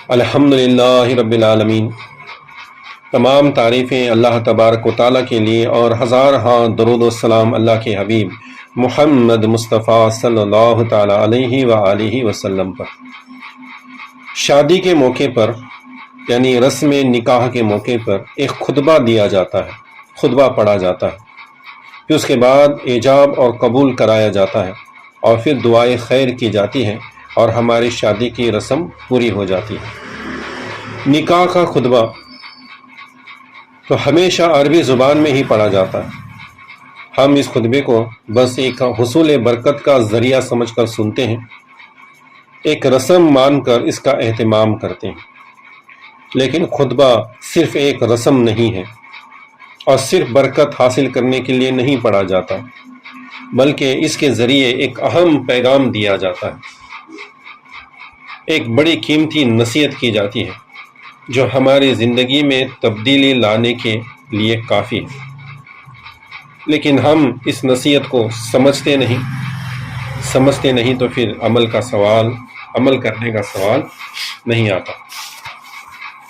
الحمدللہ رب العالمین۔ تمام تعریفیں اللہ تبارک و تعالیٰ کے لیے اور ہزارہا درود و سلام اللہ کے حبیب محمد مصطفیٰ صلی اللہ تعالیٰ علیہ وآلہ وسلم پر۔ شادی کے موقع پر یعنی رسم نکاح کے موقع پر ایک خطبہ دیا جاتا ہے، خطبہ پڑھا جاتا ہے، پھر اس کے بعد ایجاب اور قبول کرایا جاتا ہے اور پھر دعائے خیر کی جاتی ہے اور ہماری شادی کی رسم پوری ہو جاتی ہے۔ نکاح کا خطبہ تو ہمیشہ عربی زبان میں ہی پڑھا جاتا ہے۔ ہم اس خطبے کو بس ایک حصول برکت کا ذریعہ سمجھ کر سنتے ہیں، ایک رسم مان کر اس کا اہتمام کرتے ہیں، لیکن خطبہ صرف ایک رسم نہیں ہے اور صرف برکت حاصل کرنے کے لیے نہیں پڑھا جاتا، بلکہ اس کے ذریعے ایک اہم پیغام دیا جاتا ہے، ایک بڑی قیمتی نصیحت کی جاتی ہے جو ہماری زندگی میں تبدیلی لانے کے لیے کافی ہے، لیکن ہم اس نصیحت کو سمجھتے نہیں تو پھر عمل کرنے کا سوال نہیں آتا۔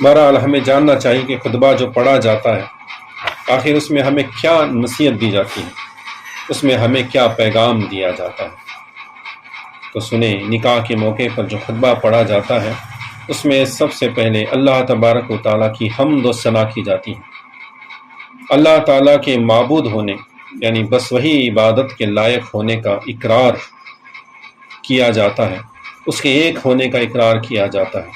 بہرحال ہمیں جاننا چاہیے کہ خطبہ جو پڑھا جاتا ہے آخر اس میں ہمیں کیا نصیحت دی جاتی ہے، اس میں ہمیں کیا پیغام دیا جاتا ہے۔ تو سنیں، نکاح کے موقع پر جو خطبہ پڑھا جاتا ہے اس میں سب سے پہلے اللہ تبارک و تعالیٰ کی حمد و ثنا کی جاتی ہے، اللہ تعالیٰ کے معبود ہونے یعنی بس وہی عبادت کے لائق ہونے کا اقرار کیا جاتا ہے، اس کے ایک ہونے کا اقرار کیا جاتا ہے،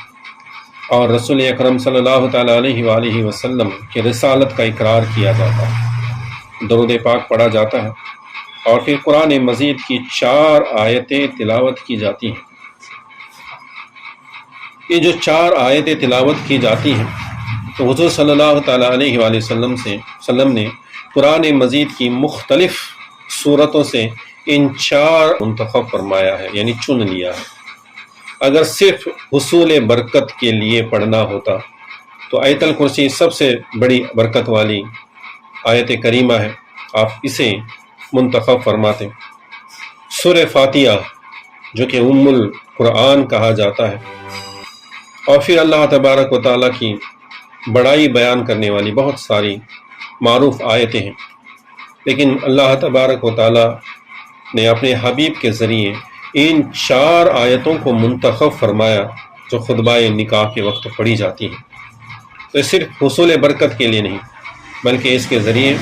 اور رسول اکرم صلی اللہ تعالیٰ علیہ وآلہ وسلم کے رسالت کا اقرار کیا جاتا ہے، درود پاک پڑھا جاتا ہے، اور پھر قرآن مجید کی 4 آیتیں تلاوت کی جاتی ہیں۔ یہ جو 4 آیتیں تلاوت کی جاتی ہیں تو حضور صلی اللہ تعالیٰ علیہ وآلہ وسلم نے قرآن مجید کی مختلف صورتوں سے ان 4 منتخب فرمایا ہے، یعنی چن لیا ہے۔ اگر صرف حصول برکت کے لیے پڑھنا ہوتا تو آیت الکرسی سب سے بڑی برکت والی آیت کریمہ ہے، آپ اسے منتخب فرماتے۔ سورہ فاتحہ جو کہ ام القرآن کہا جاتا ہے، اور پھر اللہ تبارک و تعالیٰ کی بڑائی بیان کرنے والی بہت ساری معروف آیتیں ہیں، لیکن اللہ تبارک و تعالیٰ نے اپنے حبیب کے ذریعے ان 4 آیتوں کو منتخب فرمایا جو خطبہ نکاح کے وقت پڑھی جاتی ہیں۔ تو یہ صرف حصول برکت کے لیے نہیں، بلکہ اس کے ذریعے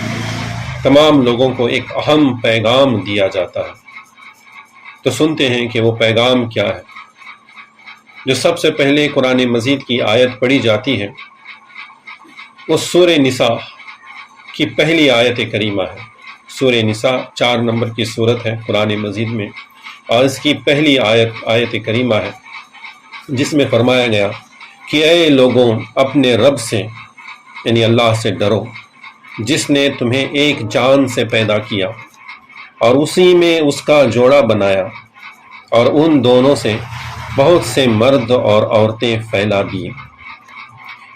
تمام لوگوں کو ایک اہم پیغام دیا جاتا ہے۔ تو سنتے ہیں کہ وہ پیغام کیا ہے۔ جو سب سے پہلے قرآن مجید کی آیت پڑھی جاتی ہے وہ سورہ نساء کی پہلی آیت کریمہ ہے۔ سورہ نساء 4 نمبر کی سورت ہے قرآن مجید میں، اور اس کی پہلی آیت کریمہ ہے جس میں فرمایا گیا کہ اے لوگوں، اپنے رب سے یعنی اللہ سے ڈرو، جس نے تمہیں ایک جان سے پیدا کیا اور اسی میں اس کا جوڑا بنایا، اور ان دونوں سے بہت سے مرد اور عورتیں پھیلا دیے۔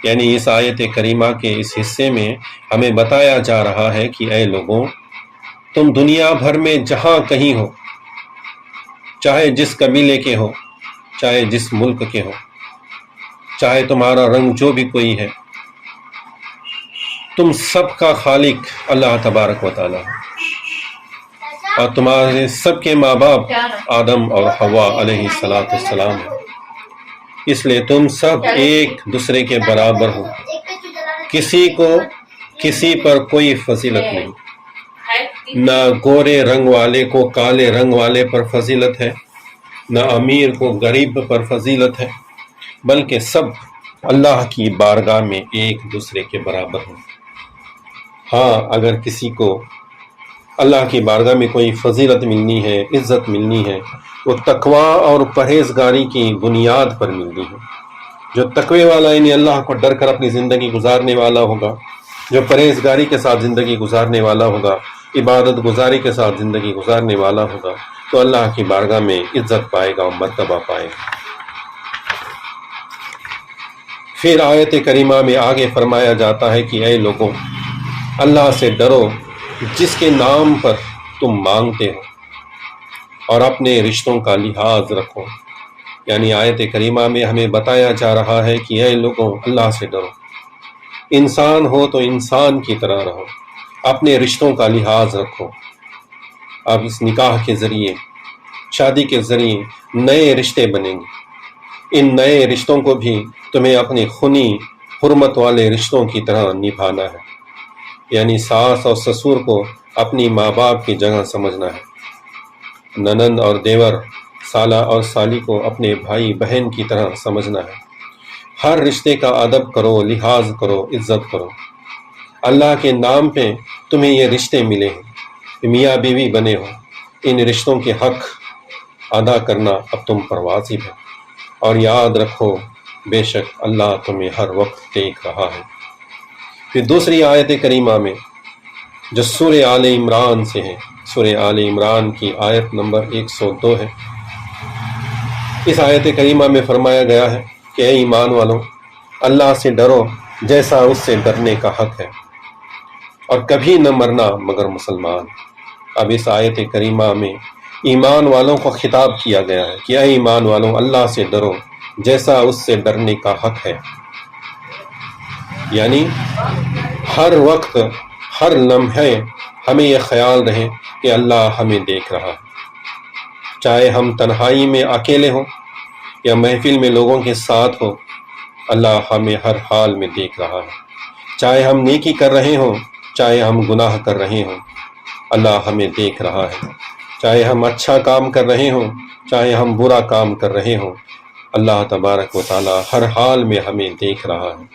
یعنی اس آیت کریمہ کے اس حصے میں ہمیں بتایا جا رہا ہے کہ اے لوگوں، تم دنیا بھر میں جہاں کہیں ہو، چاہے جس قبیلے کے ہو، چاہے جس ملک کے ہو، چاہے تمہارا رنگ جو بھی کوئی ہے، تم سب کا خالق اللہ تبارک و تعالیٰ ہے، اور تمہارے سب کے ماں باپ آدم اور حوا علیہ السلام ہیں، اس لیے تم سب ایک دوسرے کے برابر ہو، کسی پر کوئی فضیلت نہیں، نہ گورے رنگ والے کو کالے رنگ والے پر فضیلت ہے، نہ امیر کو غریب پر فضیلت ہے، بلکہ سب اللہ کی بارگاہ میں ایک دوسرے کے برابر ہیں۔ ہاں، اگر کسی کو اللہ کی بارگاہ میں کوئی فضیلت ملنی ہے، عزت ملنی ہے، وہ تقویٰ اور پرہیزگاری کی بنیاد پر ملنی ہے۔ جو تقوی والا یعنی اللہ کو ڈر کر اپنی زندگی گزارنے والا ہوگا، جو پرہیزگاری کے ساتھ زندگی گزارنے والا ہوگا، عبادت گزاری کے ساتھ زندگی گزارنے والا ہوگا، تو اللہ کی بارگاہ میں عزت پائے گا اور مرتبہ پائے گا۔ پھر آیت کریمہ میں آگے فرمایا جاتا ہے کہ اے لوگوں، اللہ سے ڈرو جس کے نام پر تم مانگتے ہو، اور اپنے رشتوں کا لحاظ رکھو۔ یعنی آیت کریمہ میں ہمیں بتایا جا رہا ہے کہ اے لوگوں، اللہ سے ڈرو، انسان ہو تو انسان کی طرح رہو، اپنے رشتوں کا لحاظ رکھو۔ اب اس نکاح کے ذریعے، شادی کے ذریعے نئے رشتے بنیں گے، ان نئے رشتوں کو بھی تمہیں اپنے خونی حرمت والے رشتوں کی طرح نبھانا ہے، یعنی ساس اور سسر کو اپنی ماں باپ کی جگہ سمجھنا ہے، ننند اور دیور، سالہ اور سالی کو اپنے بھائی بہن کی طرح سمجھنا ہے۔ ہر رشتے کا ادب کرو، لحاظ کرو، عزت کرو۔ اللہ کے نام پہ تمہیں یہ رشتے ملے ہیں، میاں بیوی بنے ہو، ان رشتوں کے حق ادا کرنا اب تم پر واجب ہے، اور یاد رکھو بے شک اللہ تمہیں ہر وقت دیکھ رہا ہے۔ پھر دوسری آیت کریمہ میں جو سورہ آل عمران سے ہے، سورہ آل عمران کی آیت نمبر 102 ہے، اس آیت کریمہ میں فرمایا گیا ہے کہ اے ایمان والوں، اللہ سے ڈرو جیسا اس سے ڈرنے کا حق ہے، اور کبھی نہ مرنا مگر مسلمان۔ اب اس آیت کریمہ میں ایمان والوں کو خطاب کیا گیا ہے کہ اے ایمان والوں، اللہ سے ڈرو جیسا اس سے ڈرنے کا حق ہے، یعنی ہر وقت، ہر لمحے ہمیں یہ خیال رہے کہ اللہ ہمیں دیکھ رہا ہے، چاہے ہم تنہائی میں اکیلے ہوں یا محفل میں لوگوں کے ساتھ ہوں، اللہ ہمیں ہر حال میں دیکھ رہا ہے، چاہے ہم نیکی کر رہے ہوں، چاہے ہم گناہ کر رہے ہوں، اللہ ہمیں دیکھ رہا ہے، چاہے ہم اچھا کام کر رہے ہوں، چاہے ہم برا کام کر رہے ہوں، اللہ تبارک و تعالی ہر حال میں ہمیں دیکھ رہا ہے۔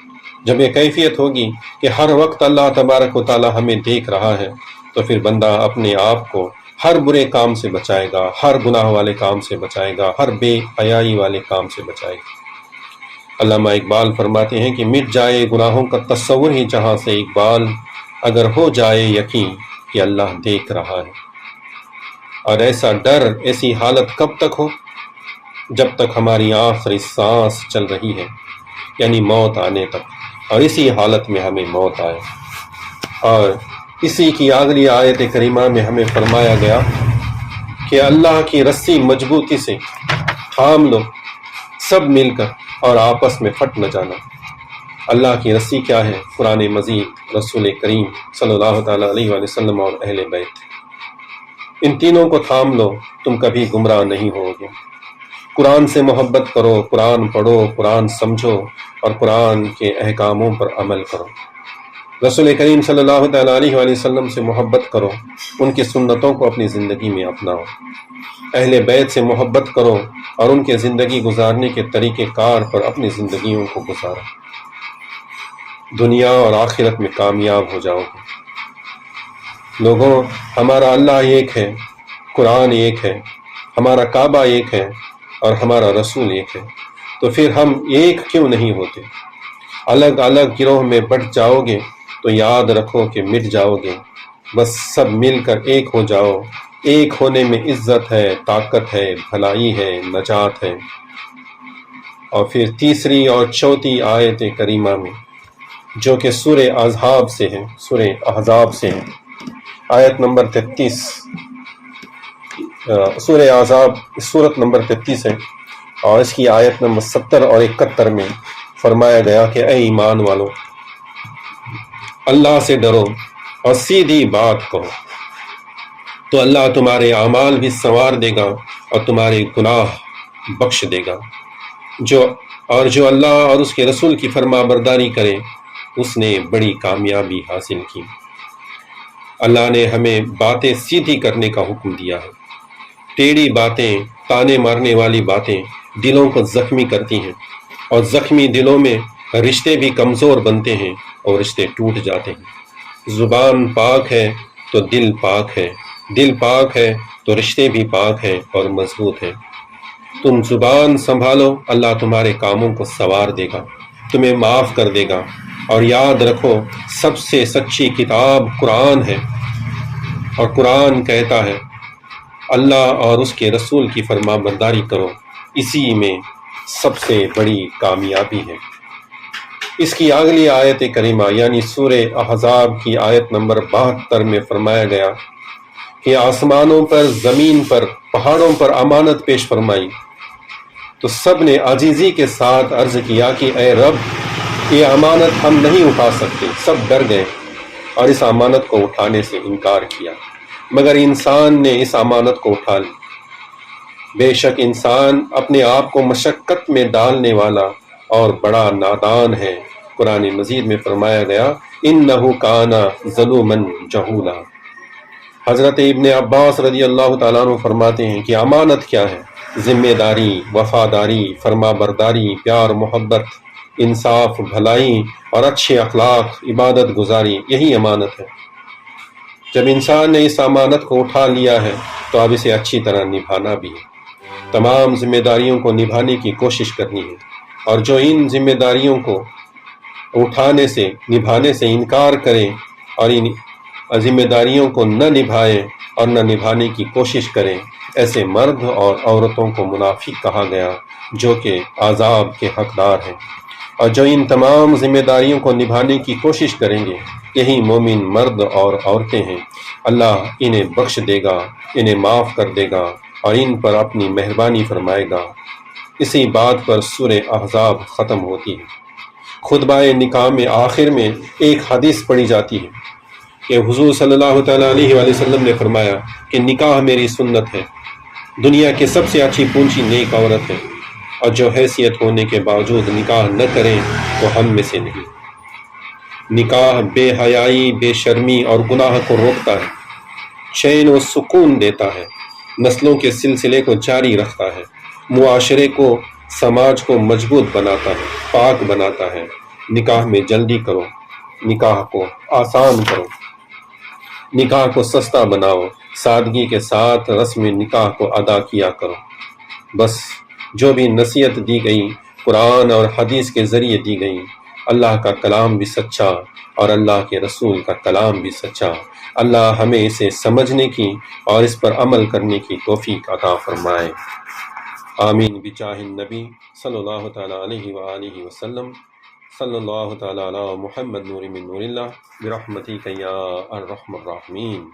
جب یہ کیفیت ہوگی کہ ہر وقت اللہ تبارک و تعالی ہمیں دیکھ رہا ہے، تو پھر بندہ اپنے آپ کو ہر برے کام سے بچائے گا، ہر گناہ والے کام سے بچائے گا، ہر بے حیائی والے کام سے بچائے گا۔ علامہ اقبال فرماتے ہیں کہ مٹ جائے گناہوں کا تصور ہی جہاں سے اقبال، اگر ہو جائے یقین کہ اللہ دیکھ رہا ہے۔ اور ایسا ڈر، ایسی حالت کب تک ہو؟ جب تک ہماری آخری سانس چل رہی ہے، یعنی موت آنے تک، اور اسی حالت میں ہمیں موت آئے۔ اور اسی کی اگلی آیت کریمہ میں ہمیں فرمایا گیا کہ اللہ کی رسی مضبوطی سے تھام لو سب مل کر، اور آپس میں پھٹ نہ جانا۔ اللہ کی رسی کیا ہے؟ قرآن مجید، رسول کریم صلی اللہ تعالیٰ علیہ وآلہ وسلم اور اہل بیت۔ ان تینوں کو تھام لو، تم کبھی گمراہ نہیں ہوگے۔ قرآن سے محبت کرو، قرآن پڑھو، قرآن سمجھو، اور قرآن کے احکاموں پر عمل کرو۔ رسول کریم صلی اللہ تعالیٰ علیہ وآلہ وسلم سے محبت کرو، ان کی سنتوں کو اپنی زندگی میں اپناؤ۔ اہل بیت سے محبت کرو اور ان کے زندگی گزارنے کے طریقہ کار پر اپنی زندگیوں کو گزارو۔ دنیا اور آخرت میں کامیاب ہو جاؤ گے۔ لوگوں، ہمارا اللہ ایک ہے، قرآن ایک ہے، ہمارا کعبہ ایک ہے، اور ہمارا رسول ایک ہے، تو پھر ہم ایک کیوں نہیں ہوتے؟ الگ الگ گروہ میں بٹ جاؤ گے تو یاد رکھو کہ مٹ جاؤ گے۔ بس سب مل کر ایک ہو جاؤ۔ ایک ہونے میں عزت ہے، طاقت ہے، بھلائی ہے، نجات ہے۔ اور پھر تیسری اور چوتھی آیت کریمہ میں جو کہ سورہ احزاب سے ہے، سورہ احزاب سے ہے، آیت نمبر 33، سورہ احزاب سورت نمبر 33 ہے، اور اس کی آیت نمبر 70 اور 71 میں فرمایا گیا کہ اے ایمان والو، اللہ سے ڈرو اور سیدھی بات کہو، تو اللہ تمہارے اعمال بھی سنوار دے گا اور تمہارے گناہ بخش دے گا۔ جو اللہ اور اس کے رسول کی فرما برداری کرے، اس نے بڑی کامیابی حاصل کی۔ اللہ نے ہمیں باتیں سیدھی کرنے کا حکم دیا ہے۔ ٹیڑھی باتیں، تانے مارنے والی باتیں دلوں کو زخمی کرتی ہیں، اور زخمی دلوں میں رشتے بھی کمزور بنتے ہیں اور رشتے ٹوٹ جاتے ہیں۔ زبان پاک ہے تو دل پاک ہے، دل پاک ہے تو رشتے بھی پاک ہیں اور مضبوط ہیں۔ تم زبان سنبھالو، اللہ تمہارے کاموں کو سنوار دے گا، تمہیں معاف کر دے گا۔ اور یاد رکھو، سب سے سچی کتاب قرآن ہے، اور قرآن کہتا ہے اللہ اور اس کے رسول کی فرما برداری کرو، اسی میں سب سے بڑی کامیابی ہے۔ اس کی اگلی آیت کریمہ یعنی سورہ احزاب کی آیت نمبر 72 میں فرمایا گیا کہ آسمانوں پر، زمین پر، پہاڑوں پر امانت پیش فرمائی، تو سب نے عاجزی کے ساتھ عرض کیا کہ اے رب یہ امانت ہم نہیں اٹھا سکتے. سب ڈر گئے اور اس امانت کو اٹھانے سے انکار کیا، مگر انسان نے اس امانت کو اٹھا لی. بے شک انسان اپنے آپ کو مشقت میں ڈالنے والا اور بڑا نادان ہے. قرآن مجید میں فرمایا گیا انہ کان ظلوما جہولا. حضرت ابن عباس رضی اللہ تعالیٰ عنہ فرماتے ہیں کہ امانت کیا ہے؟ ذمہ داری، وفاداری، فرما برداری، پیار محبت، انصاف، بھلائی اور اچھے اخلاق، عبادت گزاری، یہی امانت ہے. جب انسان نے اس امانت کو اٹھا لیا ہے تو اب اسے اچھی طرح نبھانا بھی ہے. تمام ذمہ داریوں کو نبھانے کی کوشش کرنی ہے، اور جو ان ذمہ داریوں کو اٹھانے سے، نبھانے سے انکار کرے اور ان ذمہ داریوں کو نہ نبھائے اور نہ نبھانے کی کوشش کرے، ایسے مرد اور عورتوں کو منافق کہا گیا جو کہ عذاب کے حقدار ہیں. اور جو ان تمام ذمہ داریوں کو نبھانے کی کوشش کریں گے یہی مومن مرد اور عورتیں ہیں. اللہ انہیں بخش دے گا، انہیں معاف کر دے گا اور ان پر اپنی مہربانی فرمائے گا. اسی بات پر سورہ احزاب ختم ہوتی ہے. خطبہ نکاح میں آخر میں ایک حدیث پڑھی جاتی ہے کہ حضور صلی اللہ تعالیٰ علیہ وآلہ وسلم نے فرمایا کہ نکاح میری سنت ہے. دنیا کی سب سے اچھی پونچی نیک عورت ہے، اور جو حیثیت ہونے کے باوجود نکاح نہ کریں وہ ہم میں سے نہیں. نکاح بے حیائی، بے شرمی اور گناہ کو روکتا ہے، چین و سکون دیتا ہے، نسلوں کے سلسلے کو جاری رکھتا ہے، معاشرے کو، سماج کو مضبوط بناتا ہے، پاک بناتا ہے. نکاح میں جلدی کرو، نکاح کو آسان کرو، نکاح کو سستا بناؤ، سادگی کے ساتھ رسم نکاح کو ادا کیا کرو. بس جو بھی نصیحت دی گئی قرآن اور حدیث کے ذریعے دی گئی، اللہ کا کلام بھی سچا اور اللہ کے رسول کا کلام بھی سچا. اللہ ہمیں اسے سمجھنے کی اور اس پر عمل کرنے کی توفیق عطا فرمائے. آمین بجاہ النبی صلی اللہ تعالیٰ علیہ وآلہ وسلم. صلی اللہ تعالیٰ علی محمد نور من نور اللہ برحمتک یا ارحم الراحمین.